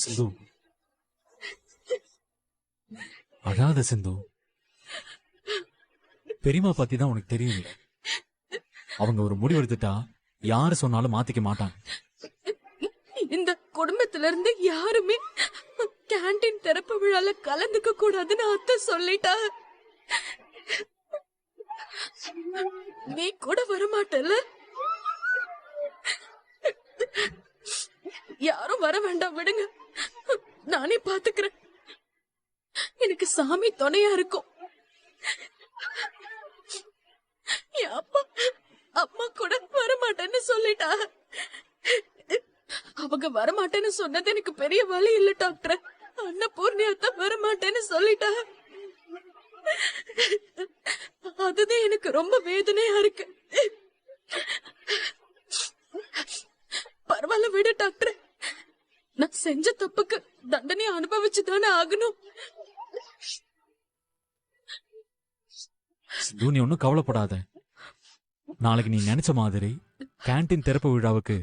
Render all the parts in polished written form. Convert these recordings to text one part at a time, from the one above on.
சிந்து, அழாத சிந்து. பெரியம்மா பத்தி தான் உனக்கு தெரியும்ல. அவங்க ஒரு முடிவு எடுத்துட்டா யாரு சொன்னாலும் மாத்திக்க மாட்டாங்க. இந்த குடும்பத்துல இருந்து யாருமே கேண்டீன் திறப்பு விழால கலந்துக்க கூடாதுன்னு அத்தை சொல்லிட்டா. நீ கூட வரமாட்டல? யாரும் வர வேண்டாம், விடுங்க, நானே பாத்துக்கிறேன். எனக்கு சாமி துணையா இருக்கும். என் அம்மா கூட வரமாட்டேன்னு சொல்லிட்டா. அவங்க வரமாட்டேன்னு சொன்னது எனக்கு பெரிய வலி இல்ல டாக்டர். அன்னபூர்ணி அத்தை வரமாட்டேன்னு சொல்லிட்டா. அதுதான் எனக்கு ரொம்ப வேதனையா இருக்கு. பரவாயில்ல விடு டாக்டர், நான் செஞ்ச தப்புக்கு தண்டனை அனுபவிச்சுதானே ஆகணும். சிந்து, நீ ஒன்னும் கவலைப்படாத. நாளைக்கு நீ நினைச்ச மாதிரி கேண்டீன் திறப்பு விழாவுக்கு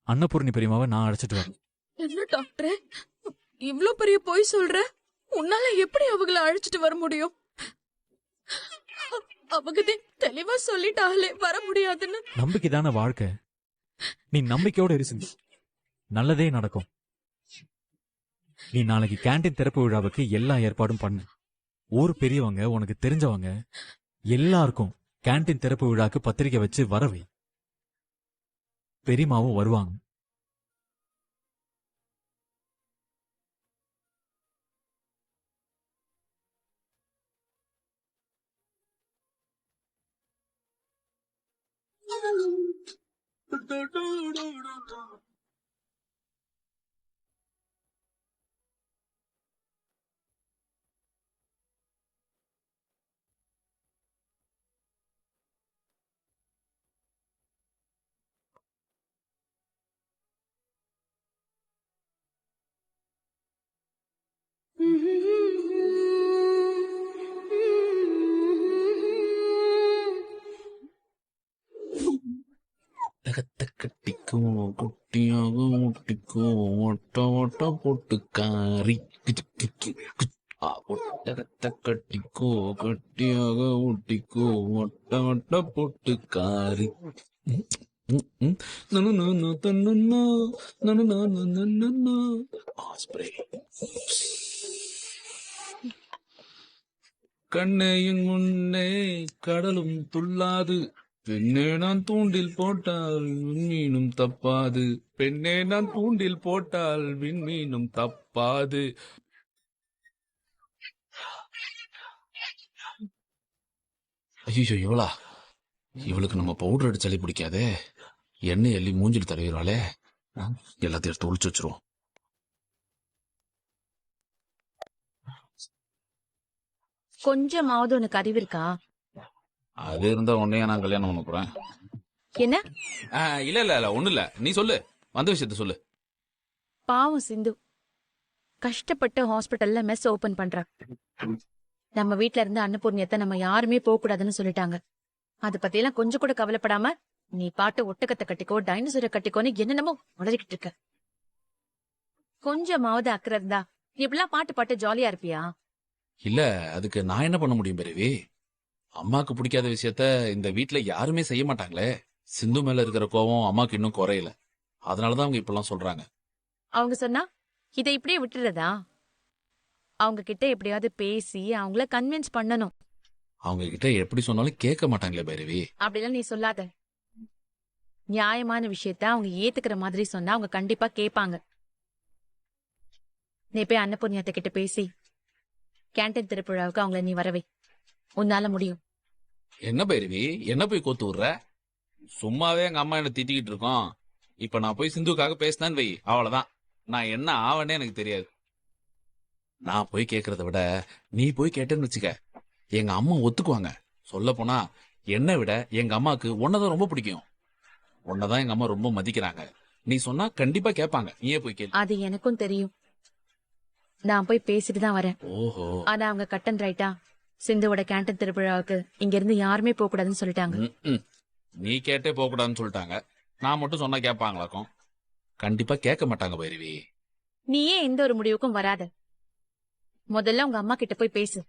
அன்னபூர்ணி பெரியமாவை நான் அழைச்சிட்டு வரேன். என்ன டாக்டர், இவ்ளோ பெரிய பொய் சொல்ற? உன்னால எப்படி அவங்கள அழைச்சிட்டு வர முடியும்? அவங்க தெளிவா சொல்லிட்டாலே வர முடியாதுன்னு. நம்பிக்கை தானே வாழ்க்கை. நீ நம்பிக்கையோட இரு சிந்து, நல்லதே நடக்கும். நீ நாளைக்கு கேண்டீன் திறப்பு விழாவுக்கு எல்லா ஏற்பாடும் பண்ணு. ஊர் பெரியவங்க, உனக்கு தெரிஞ்சவங்க எல்லாருக்கும் கேண்டீன் திறப்பு விழாக்கு பத்திரிக்கை வச்சு வரவை. பெரியமாவும் வருவாங்க. கட்டிக்கோ குட்டியாக முட்டிக்கோ ஒட்ட ஒட்ட பொட்டுக்காரி ஒட்டகத்தை கட்டிக்கோ கட்டியாக ஊட்டிக்கோ ஒட்ட ஒட்ட பொட்டுக்காரி. கண்ணையின் முன்னே கடலும் துள்ளாது, பெண்ணே நான் தூண்டில் போட்டால் விண்மீனும் தப்பாது, பெண்ணே நான் தூண்டில் போட்டால் விண்மீனும் தப்பாது. ஐயோ, இவளுக்கு நம்ம பவுடர் அடிச்சாலே பிடிக்காதே. எண்ணெய் எள்ளி மூஞ்சில் தடவிடுவாளே. எல்லாத்தையும் எடுத்து ஒளிச்சு வச்சிருவோம். கொஞ்சமாவது உனக்கு அறிவு இருக்கா? அது இருந்தா உன்னையா நான் கல்யாணம் பண்ண போறேன். என்ன? இல்ல ஒண்ணு இல்ல, நீ சொல்லு, வந்த விஷயத்த சொல்லு. பாவம் சிந்து கஷ்டப்பட்டு ஹாஸ்பிட்டல்ல மெஸ் ஓபன் பண்றா. நம்ம வீட்ல இருந்து அன்னபூர்ணியத்தை நம்ம யாருமே போக கூடாதுன்னு சொல்லிட்டாங்க. அத பத்தி எல்லாம் கொஞ்சம் கூட கவலைப்படாம நீ பாட்டு ஒட்டகத்தை கட்டிக்கோ டைனோசரை கட்டிக்கோன்னு என்னென்னமோ உளறிக்கிட்டு இருக்க. கொஞ்சமாவது அக்கறை இருந்தா நீ இப்படிலாம் பாட்டு ஜாலியா இருப்பியா? இல்ல, அதுக்கு நான் என்ன பண்ண முடியும் பெரியவி? அம்மாக்கு பிடிக்காத விஷயத்த இந்த வீட்டுல யாருமே செய்ய மாட்டாங்களே. சிந்து மேல இருக்கிற கோவம் அம்மாக்கு இன்னும் குறையல. அதனாலதான் அவங்க இப்பெல்லாம் சொல்றாங்க. அவங்க சொன்னா இதை இப்படியே விட்டுறதா? அவங்க கிட்ட எப்படியாவது பேசி அவங்கள கன்வின்ஸ் பண்ணணும். அவங்க கிட்ட எப்படி சொன்னாலும் கேட்க மாட்டாங்களே பைரவி. அப்படிலாம் நீ சொல்லாத. நியாயமான விஷயத்த அவங்க ஏத்துக்கிற மாதிரி சொன்னா அவங்க கண்டிப்பா கேட்பாங்க. நீ போய் அன்னபூர்ணியத்தை கிட்ட பேசி கேண்டீன் திருவிழாவுக்கு அவங்கள நீ வரவை. உன்னால முடியும். என்ன பைரவி, என்ன போய் கோத்து விடுற? சும்மாவே எங்க அம்மா என்ன திட்டிக்கிட்டு இருக்கோம். இப்ப நான் போய் சிந்துக்காக பேசினேன்னு வை, அவ்வளவுதான். நான் என்ன ஆவனே எனக்கு தெரியாது. நான் போய் கேக்குறத விட நீ போய் கேட்டேன்னு வச்சுக்க, எங்க அம்மா ஒத்துக்குவாங்க. சொல்ல போனா என்னை விட எங்க அம்மாக்கு உன்னதான் ரொம்ப பிடிக்கும். உன்னதான் எங்க அம்மா ரொம்ப மதிக்கிறாங்க. நீ சொன்னா கண்டிப்பா கேட்பாங்க. நீயே போய் கேளு. அது எனக்கும் தெரியும். நான் போய் பேசிட்டு தான் வரேன். ஓஹோ. ஆனா அவங்க கட்டன் ரைட்டா சிந்துவோட கேண்டீன் திருவிழாவுக்கு இங்க இருந்து யாருமே போக கூடாதுன்னு சொல்லிட்டாங்க. நீ கேட்டே போக கூடாதுன்னு சொல்லிட்டாங்க. நான் மட்டும் சொன்னா கேட்பாங்களாக்கும்? கண்டிப்பா கேட்க மாட்டாங்க பைரவி. நீயே எந்த ஒரு முடிவுக்கும் வராத. முதல்ல உங்க அம்மா கிட்ட போய் பேசு.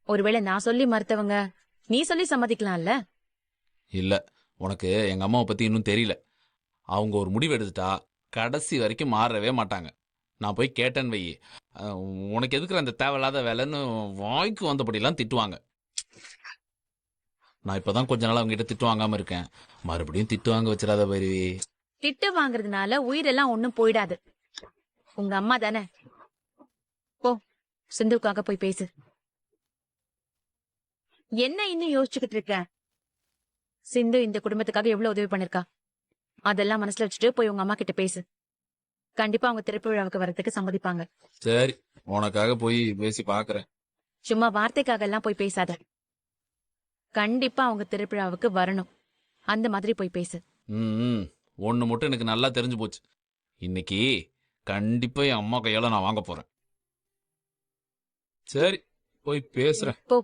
ஒருவேளை நான் சொல்லி மறுத்தவங்க நீ சொல்லி சம்மதிக்கலாம்ல. இல்ல, உனக்கு எங்க அம்மாவை பத்தி இன்னும் தெரியல. அவங்க ஒரு முடிவு எடுத்துட்டா கடைசி வரைக்கும் மாறவே மாட்டாங்க. நான் போய் கேட்டேன்னு வை, அஹ், உனக்கு எதுக்குற அந்த தேவையில்லாத வேலைன்னு வாய்க்கு வந்தபடிலாம் திட்டுவாங்க. நான் இப்பதான் கொஞ்ச நாள் அவங்க கிட்ட திட்டு வாங்காம இருக்கேன். மறுபடியும் திட்டு வாங்க வச்சிடாத பைரவி. திட்டு வாங்குறதுனால உயிரெல்லாம் ஒண்ணும் போயிடாது. உங்க அம்மா தானே. போ, சிந்துக்காக போய் பேசு. என்ன இன்னும் யோசிச்சுக்கிட்டு இருக்க? சிந்து இந்த குடும்பத்துக்காக எவ்வளவு உதவி பண்ணிருக்கா, அதெல்லாம் மனசுல வச்சுட்டு போய் உங்க அம்மா கிட்ட பேசு. கண்டிப்பா அவங்க திறப்பு விழாவுக்கு வரதுக்கு சம்மதிப்பாங்க. சரி, உனக்காக போய் பேசி பாக்குறேன். சும்மா வார்த்தைக்காக எல்லாம் போய் பேசாத. கண்டிப்பா அவங்க திருப்பிழாவுக்கு வரணும். அந்த மாதிரி போய் பேசு. ம், ஒண்ணு மட்டும் எனக்கு நல்லா தெரிஞ்சு போச்சு. இன்னைக்கு கண்டிப்பா என் அம்மா கையால நான் வாங்க போறேன். சரி, போய் பேசுறேன். போ.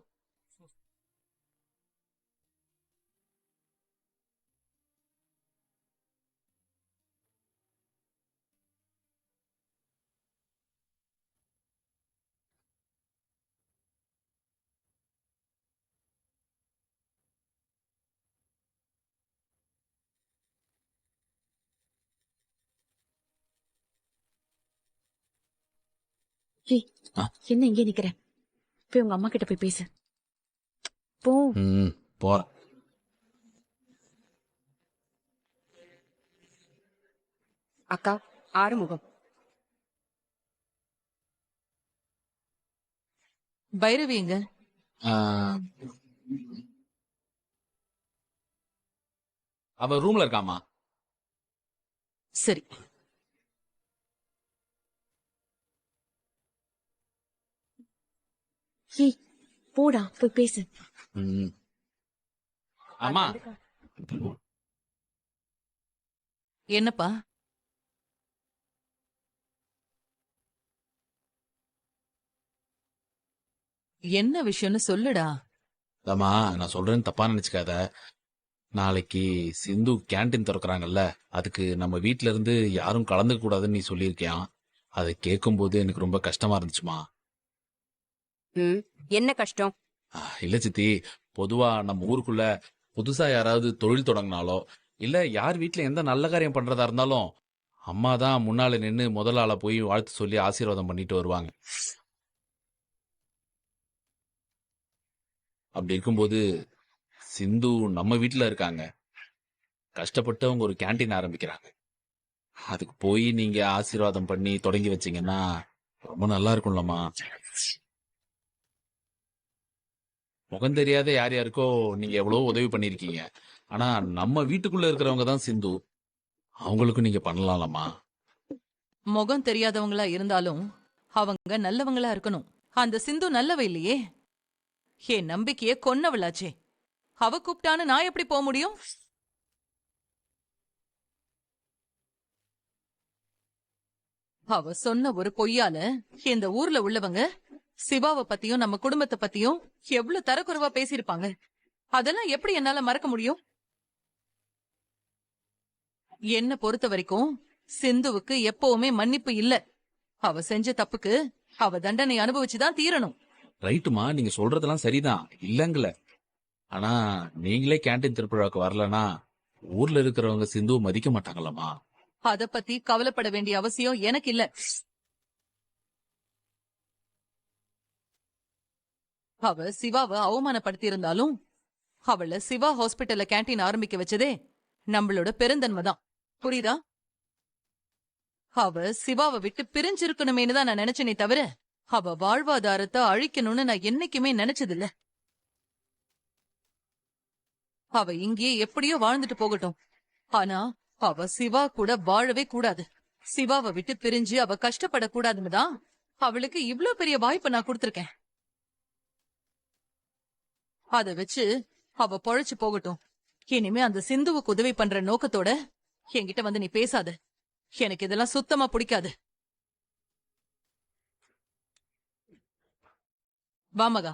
ஏய், ஆ? என்ன இங்கே நிக்கிற? போய் உங்க அம்மா கிட்ட போய் பேசு. போ. போறேன். அக்கா, ஆறுமுகம். பைரவி எங்க? அவ ரூம்ல இருக்காமா. சரி. ஏய், போடா போய் பேசு. ம். அம்மா, என்னப்பா? என்ன விஷயம்னு சொல்லுடா. அம்மா, நான் சொல்றேன்னு தப்பா நினைச்சுக்காத. நாளைக்கு சிந்து கேண்டீன் திறக்கறாங்கல்ல, அதுக்கு நம்ம வீட்ல இருந்து யாரும் கலந்துக்க கூடாதுன்னு நீ சொல்லியிருக்கியான். அதை கேட்கும்போது எனக்கு ரொம்ப கஷ்டமா இருந்துச்சுமா. ம், என்ன கஷ்டம்? இல்ல சித்தி, பொதுவா நம்ம ஊருக்குள்ள புதுசா யாராவது தொழில் தொடங்கினாலோ, இல்ல யார் வீட்ல எந்த நல்ல காரியம் பண்றதா இருந்தாலும் அம்மா தான் முன்னால நின்னு முதல் ஆளா போய் வாழ்த்து சொல்லி ஆசீர்வாதம் பண்ணிட்டு வருவாங்க. அப்படி இருக்கும்போது சிந்து நம்ம வீட்ல இருக்காங்க, கஷ்டப்பட்டு அவங்க ஒரு கேண்டீன் ஆரம்பிக்கிறாங்க. அதுக்கு போய் நீங்க ஆசீர்வாதம் பண்ணி தொடங்கி வச்சீங்கன்னா ரொம்ப நல்லா இருக்கும்லம்மா. முகம் தெரியாத யார் யாருக்கோ நீங்க எவ்வளவோ உதவி பண்ணிருக்கீங்க. ஆனா நம்ம வீட்டுக்குள்ள இருக்கிறவங்க தான் சிந்து, அவங்களுக்கும் நீங்க பண்ணலாம்லம்மா. முகம் தெரியாதவங்களா இருந்தாலும் அவங்க நல்லவங்களா இருக்கணும். அந்த சிந்து நல்லவ இல்லையே. என் நம்பிக்கைய கொன்னவளாச்சே. அவ கூப்பிட்டான்னு நான் எப்படி போக முடியும்? அவ சொன்ன ஒரு பொய்யால இந்த ஊர்ல உள்ளவங்க சிவாவை பத்தியும் நம்ம குடும்பத்தை பத்தியும் எவ்வளவு தரக்குறைவா பேசியிருப்பாங்க. அதெல்லாம் எப்படி என்னால மறக்க முடியும்? என்ன பொறுத்த வரைக்கும் சிந்துவுக்கு எப்பவுமே மன்னிப்பு இல்ல. அவ செஞ்ச தப்புக்கு அவ தண்டனை அனுபவிச்சுதான் தீரணும். ரைட்டுமா, நீங்க சொல்றதெல்லாம் சரிதான், இல்லங்கல. ஆனா நீங்களே கேண்டீன் திருவிழாக்கு வரலனா ஊர்ல இருக்கிறவங்க சிந்துவை மதிக்க மாட்டாங்களம்மா. அத பத்தி கவலைப்பட வேண்டிய அவசியம் எனக்கு இல்ல. அவ சிவாவை அவமானப்படுத்தி இருந்தாலும் அவள சிவா ஹாஸ்பிட்டல்ல கேண்டீன் ஆரம்பிக்க வச்சதே நம்மளோட பெருந்தன்மைதான். புரியுதா? அவ சிவாவை விட்டு பிரிஞ்சிருக்கணுமேனு தான் நான் நினைச்சேனே தவிர அவ வாழ்வாதாரத்தை அழிக்கணும்னு நான் என்னைக்குமே நினைச்சதில்ல. அவ இங்கேயே எப்படியோ வாழ்ந்துட்டு போகட்டும். ஆனா அவ சிவா கூட வாழவே கூடாது. சிவாவை விட்டு பிரிஞ்சு அவ கஷ்டப்படக்கூடாதுன்னு தான் அவளுக்கு இவ்ளோ பெரிய வாய்ப்பை நான் கொடுத்திருக்கேன். அத வச்சு அவ பொழைச்சு போகட்டும். இனிமே அந்த சிந்துவுக்கு உதவி பண்ற நோக்கத்தோட என்கிட்ட வந்து நீ பேசாத. எனக்கு இதெல்லாம் சுத்தமா பிடிக்காது. வாமகா.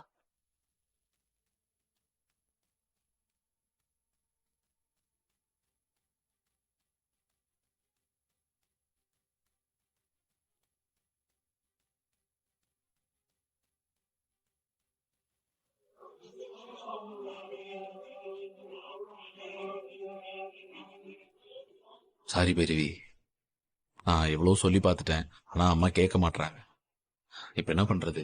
சாரி பைரவி, நான் எவ்வளவு சொல்லி பார்த்துட்டேன். ஆனா அம்மா கேட்க மாட்றாங்க. இப்ப என்ன பண்றது?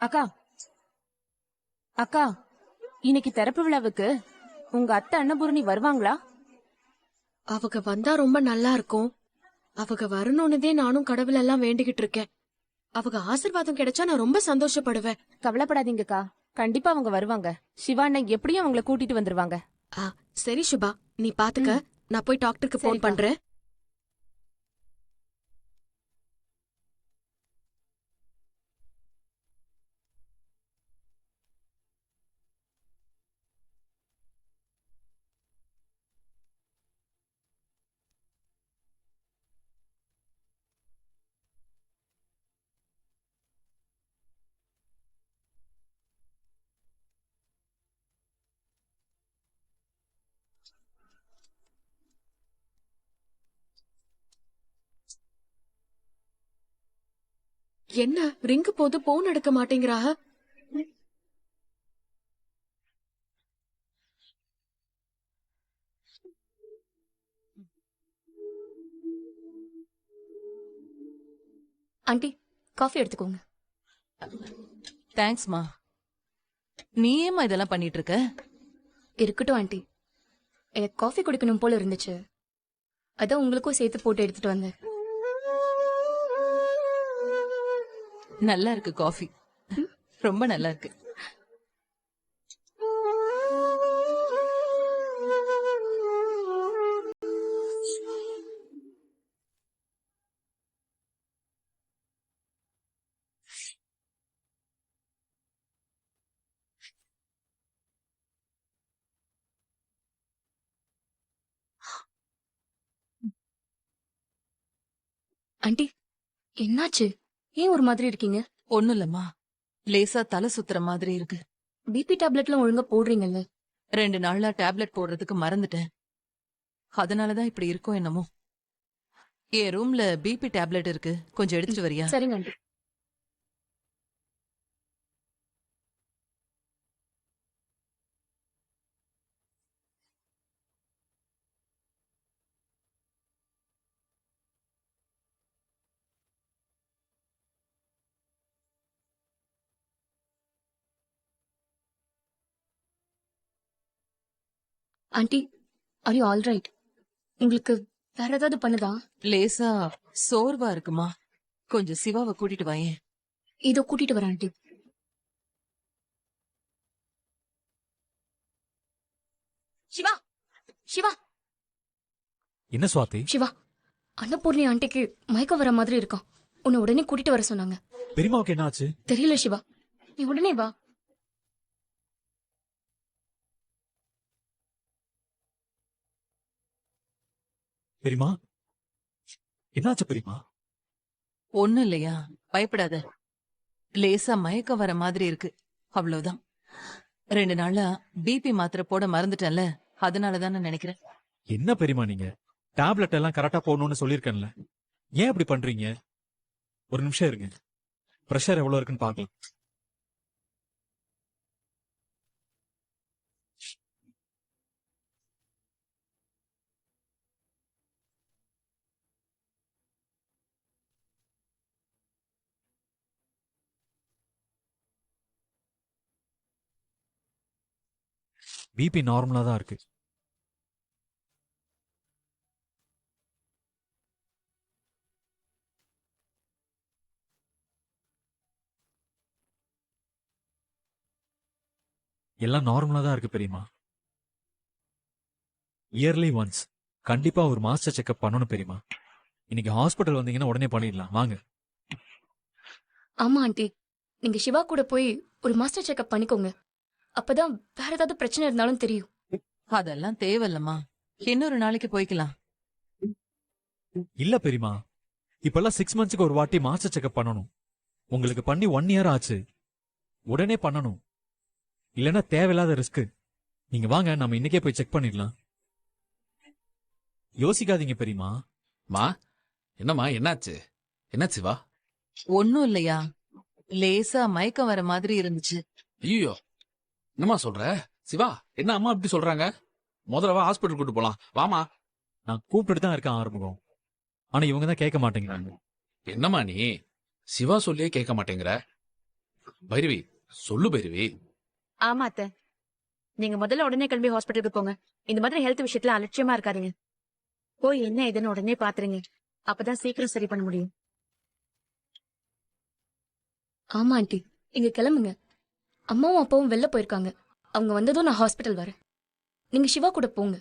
அக்கா அக்கா இன்னைக்கு திறப்பு விழாவுக்கு உங்க அத்தை அன்னபூரணி வருவாங்களா? அவங்க வந்தா ரொம்ப நல்லா இருக்கும். அவங்க வரணும்னுதே நானும் கடவுள் எல்லாம் வேண்டிக்கிட்டு இருக்கேன். அவங்க ஆசீர்வாதம் கிடைச்சா நான் ரொம்ப சந்தோஷப்படுவேன். கவலைப்படாதீங்கக்கா, கண்டிப்பா அவங்க வருவாங்க. சிவா அண்ணன் எப்படியும் அவங்கள கூட்டிட்டு வந்துருவாங்க. சரி சுபா, நீ பாத்துக்க. நான் போய் டாக்டருக்கு போன் சரிக்கா. பண்றேன். என்ன ரிங்கு போது போன் எடுக்க மாட்டேங்கிறாக? ஆண்டி, காஃபி எடுத்துக்கோங்க. தேங்க்ஸ்மா. நீ ஏமா இதெல்லாம் பண்ணிட்டு இருக்க? இருக்கட்டும் ஆண்டி, எனக்கு காஃபி குடிக்கணும் போல இருந்துச்சு, அதான் உங்களுக்கும் சேர்த்து போட்டு எடுத்துட்டு வந்தேன். நல்லா இருக்கு காஃபி, ரொம்ப நல்லா இருக்கு. ஆண்டி, என்னாச்சு? ஏன் ஒரு மாதிரி இருக்கீங்க? ஒண்ணும் இல்லம்மா, லேசா தலை சுத்துற மாதிரி இருக்கு. பிபி டேப்லெட்லாம் ஒழுங்கா போடுறீங்கல்ல? 2 நாளா டேப்லெட் போடுறதுக்கு மறந்துட்டேன். அதனாலதான் இப்படி இருக்கும் என்னமோ. என் ரூம்ல பிபி டேப்லெட் இருக்கு, கொஞ்சம் எடுத்துட்டு வரியா? சரிங்க aunty. Aunty, are you all right? உங்களுக்கு வேற ஏதாவது பண்ணுதா? லேசா சோர்வா இருக்குமா, கொஞ்சம் சிவாவை கூட்டிட்டு வாயேன். இதோ கூட்டிட்டு வரேன் ஆண்டி. சிவா, சிவா, என்ன சுவாதி? சிவா, அன்னபூர்ணி ஆண்டிக்கு மயக்கம் வர மாதிரி இருக்கான். உன்னை உடனே கூட்டிட்டு வர சொன்னாங்க. பெரியமாவுக்கு என்ன ஆச்சு? தெரியல சிவா, நீ உடனே வா. பெரியமா, என்னாச்சு பெரியமா? ஒண்ணும் இல்லையா, பயப்படாத. லேசா மயக்கம் வர மாதிரி இருக்கு, அவ்வளவுதான். 2 நாளா பிபி மாத்திரை போட மறந்துட்டேன்ல, அதனாலதான் நான் நினைக்கிறேன். என்ன பெரியமா நீங்க டேப்லெட் எல்லாம் கரெக்டா போடணும்னு சொல்லிருக்கேன்ல, ஏன் இப்படி பண்றீங்க? ஒரு நிமிஷம் இருங்க, பிரஷர் எவ்வளவு இருக்குன்னு பாக்கலாம். பிபி நார்மலா தான் இருக்கு. எல்லாம் நார்மலா தான் இருக்கு பெரியமா. இயர்லி ஒன்ஸ் கண்டிப்பா ஒரு மாஸ்டர் செக்அப் பண்ணணும் பெரியமா. இன்னைக்கு ஹாஸ்பிட்டல் வந்தீங்கன்னா உடனே பண்ணிடலாம், வாங்க. ஆமா ஆண்டி, நீங்க சிவா கூட போய் ஒரு மாஸ்டர் செக்அப் பண்ணிக்கோங்க. அப்பதான் வேற ஏதாவது பிரச்சனை இருந்தாலும் தெரியும். அதெல்லாம் தேவையில்லம்மா. இன்னொரு நாளைக்கு போய்க்கலாம். இல்ல பெரியமா, இப்பெல்லாம் 6 மந்த்ஸ்க்கு ஒரு வாட்டி மாஸ்டர் செக்அப் பண்ணணும். உங்களுக்கு பண்ணி 1 இயர் ஆச்சு. உடனே பண்ணணும். இல்லனா தேவையில்லாத ரிஸ்க். நீங்க வாங்க, நம்ம இன்னைக்கே போய் செக் பண்ணிடலாம். யோசிக்காதீங்க பெரியமா. மா என்னம்மா என்னாச்சு? என்னாச்சு சிவா? ஒண்ணும் இல்லையா, லேசா மயக்கம் வர மாதிரி இருந்துச்சு. ஐயோ, என்னம்மா சொல்ற? சிவா, என்ன அம்மா இப்படி சொல்றாங்க? முதல்ல வா, ஹாஸ்பிட்டல் கூட்டு போலாம். வாமா. நான் கூப்பிட்டு தான் இருக்கேன் ஆறுமுகம். ஆனா இவங்க தான் கேட்க மாட்டேங்கிறாங்க. என்னம்மா நீ சிவா சொல்லியே கேட்க மாட்டேங்கிற? பைரவி, சொல்லு பைரவி. ஆமா அத்தை, நீங்க முதல்ல உடனே கிளம்பி ஹாஸ்பிட்டலுக்கு போங்க. இந்த மாதிரி ஹெல்த் விஷயத்துல அலட்சியமா இருக்காதீங்க. போய் என்ன ஏதுன்னு உடனே பாத்துருங்க. அப்பதான் சீக்கிரம் சரி பண்ண முடியும். ஆமா ஆண்டி, இங்க கிளம்புங்க. அம்மாவும் அப்பாவும் வெளில போயிருக்காங்க. அவங்க வந்ததும் நான் ஹாஸ்பிட்டல் வரேன். நீங்க சிவா கூட போங்க.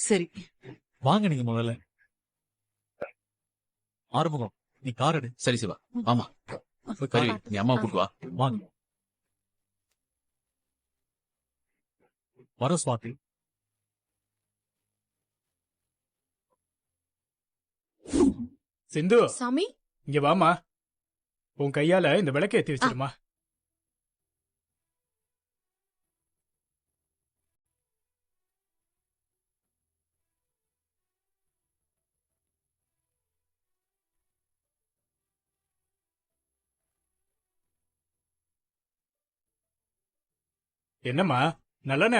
சரி, வாங்க நீங்க முதல்ல. ஆறுமுகம், நீ கார் எடு. சரி சிவா, ஆமா. போய் கார் பைரவி, எடு. நீ அம்மா கூட்டு வா. வாங்க. வர சுவாதி. சிந்து, சாமி, இங்க வாமா. உன் கையால இந்த விளக்க ஏத்தி வச்சிருமா. என்னம்மா, நல்ல